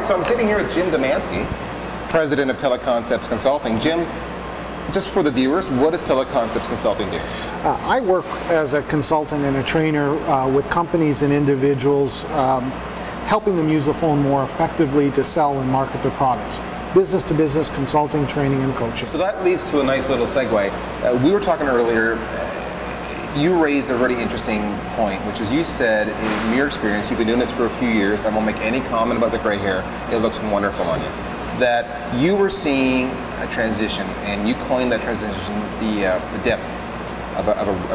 right, so I'm sitting here with Jim Domanski, president of Teleconcepts Consulting. Jim, just for the viewers, what does Teleconcepts Consulting do? I work as a consultant and a trainer with companies and individuals, helping them use the phone more effectively to sell and market their products. Business-to-business consulting, training, and coaching. So that leads to a nice little segue. We were talking earlier, you raised a really interesting point, which is you said, in your experience, you've been doing this for a few years, I won't make any comment about the gray hair, it looks wonderful on you, that you were seeing a transition, and you coined that transition the depth of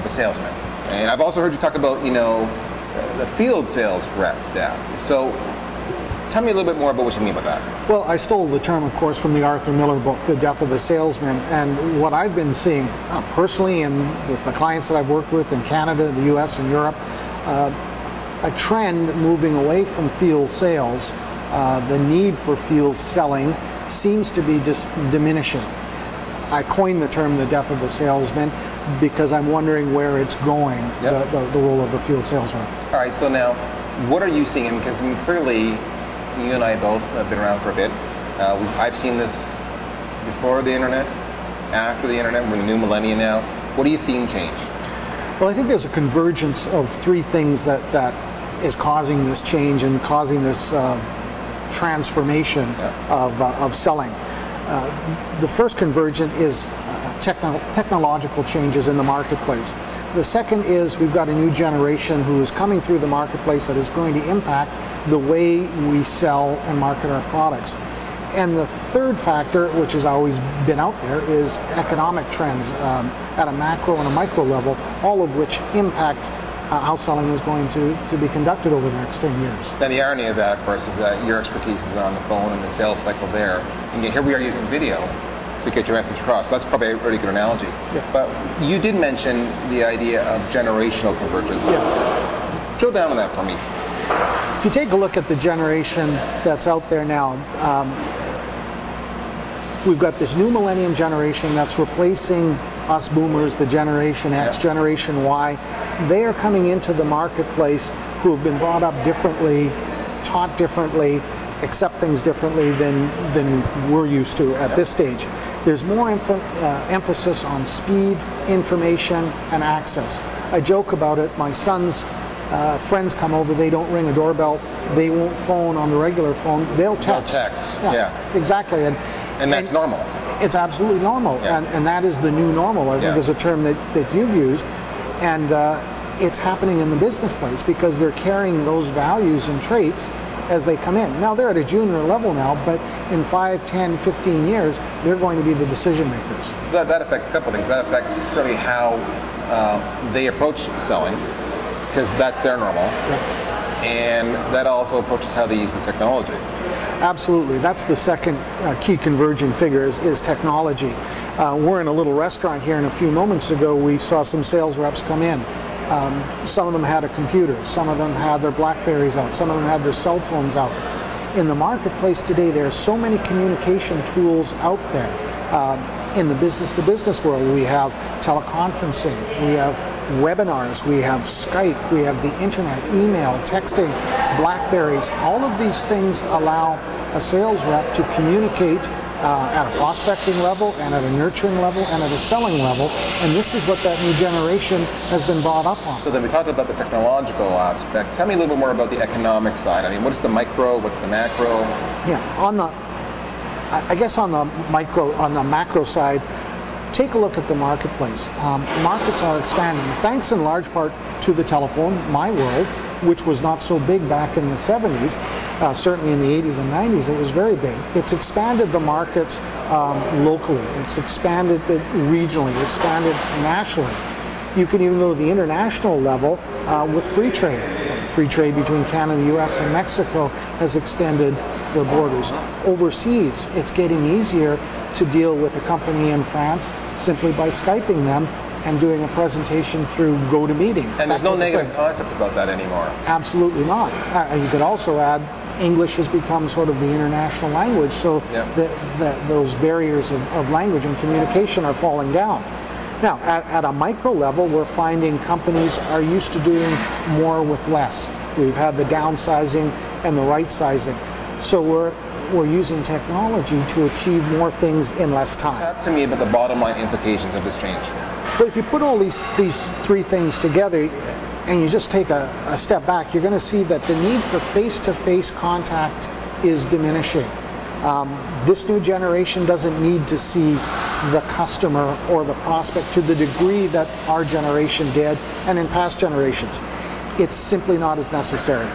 a salesman. And I've also heard you talk about, you know, the field sales rep depth. So tell me a little bit more about what you mean by that. Well, I stole the term, of course, from the Arthur Miller book, The Death of a Salesman, and what I've been seeing personally and with the clients that I've worked with in Canada, the US, and Europe, a trend moving away from field sales. The need for field selling seems to be just diminishing. I coined the term the death of the salesman because I'm wondering where it's going, yep. the role of the field sales rep. All right, so now, what are you seeing? Because clearly, you and I both have been around for a bit. I've seen this before the internet, after the internet, we're in the new millennium now. What are you seeing change? Well, I think there's a convergence of three things that is causing this change and causing this transformation of selling. The first convergence is technological changes in the marketplace. The second is we've got a new generation who is coming through the marketplace that is going to impact the way we sell and market our products. And the third factor, which has always been out there, is economic trends at a macro and a micro level, all of which impact how selling is going to be conducted over the next 10 years. Then the irony of that, of course, is that your expertise is on the phone and the sales cycle there. And yet here we are using video to get your message across. So that's probably a really good analogy. Yeah. But you did mention the idea of generational convergence. Yes. Drill down on that for me. If you take a look at the generation that's out there now, we've got this new millennium generation that's replacing us boomers, the Generation X, yeah. Generation Y. They are coming into the marketplace who have been brought up differently, taught differently, accept things differently than we're used to at this stage. There's more emphasis on speed, information, and access. I joke about it. My son's friends come over, they don't ring a doorbell, they won't phone on the regular phone, they'll text. They'll text, yeah. Exactly. And that's normal. It's absolutely normal, yeah. and that is the new normal, I think, is a term that you've used. And it's happening in the business place because they're carrying those values and traits as they come in. Now they're at a junior level now, but in 5, 10, 15 years, they're going to be the decision makers. That affects a couple of things. That affects really how they approach selling, because that's their normal. Yeah. And that also approaches how they use the technology. Absolutely. That's the second key converging figure is technology. We're in a little restaurant here, and a few moments ago we saw some sales reps come in. Some of them had a computer, some of them had their Blackberries out, some of them had their cell phones out. In the marketplace today, there are so many communication tools out there. In the business-to-business world, we have teleconferencing, we have webinars, we have Skype, we have the internet, email, texting, Blackberries. All of these things allow a sales rep to communicate at a prospecting level and at a nurturing level and at a selling level, and this is what that new generation has been brought up on. So then we talked about the technological aspect. Tell me a little bit more about the economic side. I mean, what's the micro, what's the macro? Yeah, I guess on the macro side, take a look at the marketplace. Markets are expanding, thanks in large part to the telephone, my world, which was not so big back in the 70s. Certainly in the 80s and 90s, it was very big. It's expanded the markets locally. It's expanded it regionally. It's expanded nationally. You can even go to the international level with free trade. Free trade between Canada, the US, and Mexico has extended their borders. Overseas, it's getting easier to deal with a company in France simply by Skyping them and doing a presentation through GoToMeeting. And there's no negative concepts about that anymore. Absolutely not. You could also add English has become sort of the international language, so those barriers of language and communication are falling down. Now, at a micro level, we're finding companies are used to doing more with less. We've had the downsizing and the right sizing. So we're using technology to achieve more things in less time. Talk to me about the bottom line implications of this change. But if you put all these three things together and you just take a step back, you're going to see that the need for face-to-face contact is diminishing. This new generation doesn't need to see the customer or the prospect to the degree that our generation did and in past generations. It's simply not as necessary.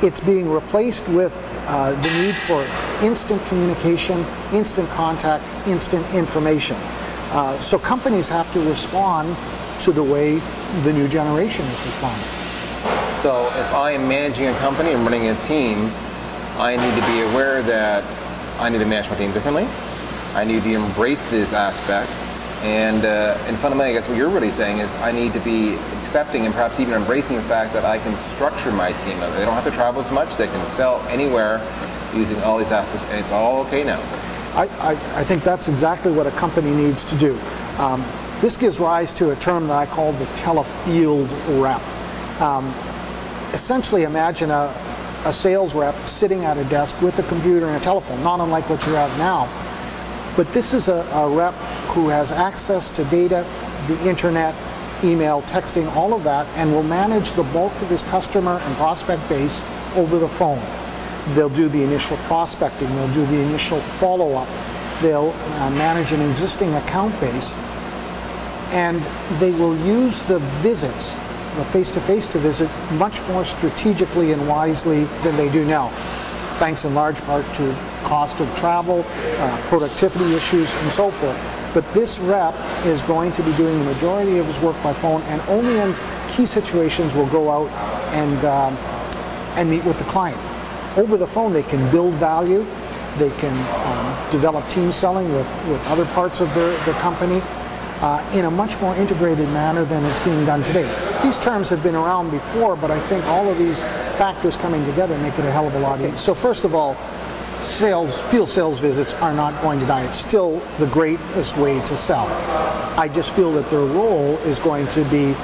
It's being replaced with the need for instant communication, instant contact, instant information. So companies have to respond to the way the new generation is responding. So if I am managing a company and running a team, I need to be aware that I need to manage my team differently. I need to embrace this aspect. And fundamentally, I guess what you're really saying is I need to be accepting and perhaps even embracing the fact that I can structure my team. They don't have to travel as much. They can sell anywhere using all these aspects, and it's all okay now. I think that's exactly what a company needs to do. This gives rise to a term that I call the telefield rep. Essentially, imagine a sales rep sitting at a desk with a computer and a telephone, not unlike what you have now. But this is a rep who has access to data, the internet, email, texting, all of that, and will manage the bulk of his customer and prospect base over the phone. They'll do the initial prospecting, they'll do the initial follow-up, they'll manage an existing account base, and they will use the visits, the face-to-face to visit, much more strategically and wisely than they do now, thanks in large part to cost of travel, productivity issues, and so forth. But this rep is going to be doing the majority of his work by phone, and only in key situations will go out and meet with the client. Over the phone, they can build value, they can develop team selling with other parts of their company in a much more integrated manner than it's being done today. These terms have been around before, but I think all of these factors coming together make it a hell of a lot easier. So first of all, field sales visits are not going to die. It's still the greatest way to sell. I just feel that their role is going to be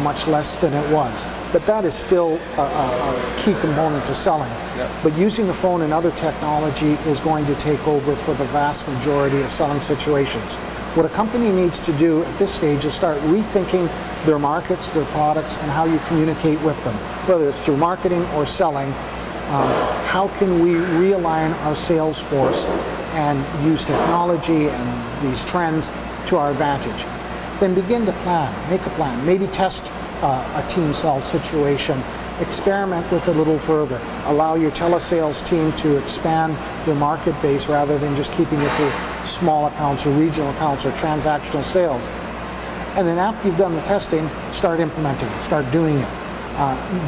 much less than it was. But that is still a key component to selling. Yep. But using the phone and other technology is going to take over for the vast majority of selling situations. What a company needs to do at this stage is start rethinking their markets, their products, and how you communicate with them, whether it's through marketing or selling. How can we realign our sales force and use technology and these trends to our advantage? Then begin to plan, make a plan, maybe test a team sales situation, experiment with it a little further, allow your telesales team to expand their market base rather than just keeping it to small accounts or regional accounts or transactional sales. And then after you've done the testing, start implementing, start doing it.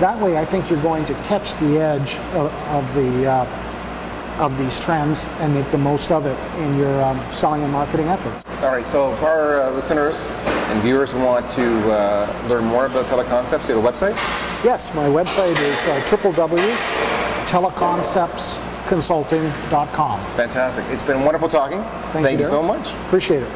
That way I think you're going to catch the edge of these trends and make the most of it in your selling and marketing efforts. All right, so if our listeners and viewers want to learn more about Teleconcepts, do you have a website? Yes, my website is www.teleconceptsconsulting.com. Fantastic. It's been wonderful talking. Thank you so much. Appreciate it.